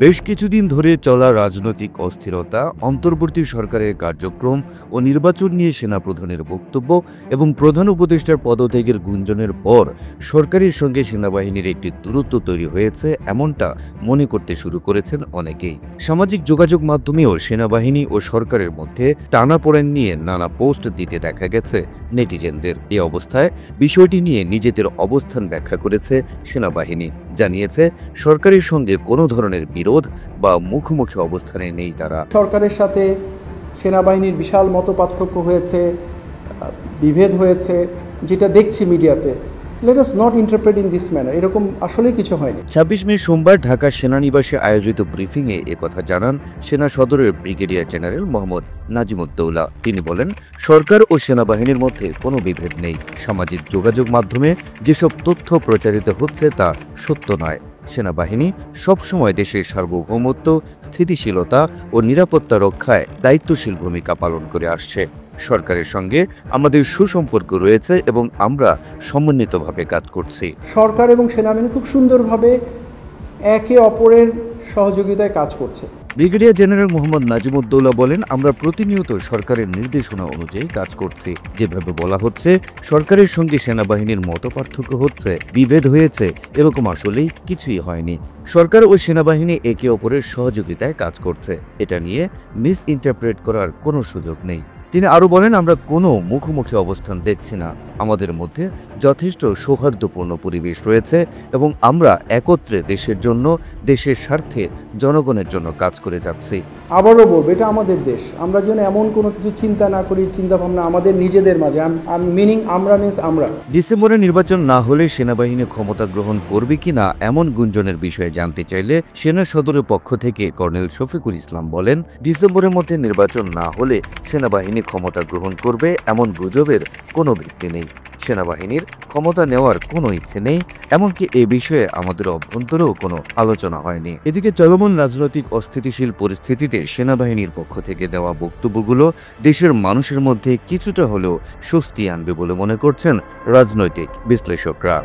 বেশ কিছুদিন ধরে চলা রাজনৈতিক অস্থিরতা, অন্তর্বর্তী সরকারের কার্যক্রম ও নির্বাচন নিয়ে সেনাপ্রধানের বক্তব্য এবং প্রধান উপদেষ্টার পদত্যাগের গুঞ্জনের পর সরকারের সঙ্গে সেনাবাহিনীর একটি দূরত্ব তৈরি হয়েছে এমনটা মনে করতে শুরু করেছেন অনেকেই। সামাজিক যোগাযোগ মাধ্যমেও সেনাবাহিনী ও সরকারের মধ্যে টানাপোড়েন নিয়ে নানা পোস্ট দিতে দেখা গেছে নেটিজেনদের। এ অবস্থায় বিষয়টি নিয়ে নিজেদের অবস্থান ব্যাখ্যা করেছে সেনাবাহিনী। জানিয়েছে সরকারের সঙ্গে কোনো ধরনের বিরোধ বা মুখোমুখি অবস্থানে নেই তারা। সরকারের সাথে সেনাবাহিনীর বিশাল মতপার্থক্য হয়েছে, বিভেদ হয়েছে, যেটা দেখছি মিডিয়াতে। Let us not interpret in this manner. এরকম আসলেই কিছু হয়নি। ২৬ মে সোমবার ঢাকা সেনানিবাসে আয়োজিত ব্রিফিংয়ে একথা জানান সেনা সদরের ব্রিগেডিয়ার জেনারেল মোহাম্মদ নাজিমুদ্দৌলা। তিনি বলেন, সরকার ও সেনাবাহিনীর মধ্যে কোনো বিভেদ নেই। সামাজিক যোগাযোগ মাধ্যমে যেসব তথ্য প্রচারিত হচ্ছে তা সত্য নয়। সেনাবাহিনী সবসময় দেশের সার্বভৌমত্ব, স্থিতিশীলতা ও নিরাপত্তা রক্ষায় দায়িত্বশীল ভূমিকা পালন করে আসছে। সরকারের সঙ্গে আমাদের সুসম্পর্ক রয়েছে এবং আমরা সমন্বিতভাবে কাজ করছি। সরকার এবং সেনাবাহিনী খুব সুন্দরভাবে একে অপরের সহযোগিতায় কাজ করছে। ব্রিগেডিয়ার জেনারেল মোহাম্মদ নাজিমুদ্দৌলা বলেন, আমরা প্রতিনিয়ত সরকারের নির্দেশনা অনুযায়ী কাজ করছি। যেভাবে বলা হচ্ছে সরকারের সঙ্গে সেনাবাহিনীর মতপার্থক্য হচ্ছে, বিভেদ হয়েছে, এরকম আসলেই কিছুই হয়নি। সরকার ও সেনাবাহিনী একে অপরের সহযোগিতায় কাজ করছে। এটা নিয়ে মিস ইন্টারপ্রেট করার কোনো সুযোগ নেই। তিনি আরও বলেন, আমরা কোনো মুখোমুখি অবস্থান দেখছি না। আমাদের মধ্যে যথেষ্ট সৌহার্দ্যপূর্ণ পরিবেশ রয়েছে এবং আমরা একত্রে দেশের জন্য, দেশের স্বার্থে, জনগণের জন্য কাজ করে যাচ্ছি। আবারও বলবো, এটা আমাদের দেশ। আমরা যেন এমন কোনো কিছু চিন্তা না করি, চিন্তাভাবনা আমাদের নিজেদের মাঝে। মিনিং আমরা মিন্স আমরা। ডিসেম্বরে নির্বাচন না হলে সেনাবাহিনী ক্ষমতা গ্রহণ করবে কিনা এমন গুঞ্জনের বিষয়ে জানতে চাইলে সেনা সদরের পক্ষ থেকে কর্নেল শফিকুল ইসলাম বলেন, ডিসেম্বরের মধ্যে নির্বাচন না হলে সেনাবাহিনী ক্ষমতা গ্রহণ করবে এমন গুজবের কোনো ভিত্তি নেই। সেনাবাহিনীর ক্ষমতা নেওয়ার কোনো ইচ্ছে নেই, এমনকি এ বিষয়ে আমাদের অভ্যন্তরেও কোনো আলোচনা হয়নি। এদিকে চলমান রাজনৈতিক অস্থিতিশীল পরিস্থিতিতে সেনাবাহিনীর পক্ষ থেকে দেওয়া বক্তব্যগুলো দেশের মানুষের মধ্যে কিছুটা হলেও স্বস্তি আনবে বলে মনে করছেন রাজনৈতিক বিশ্লেষকরা।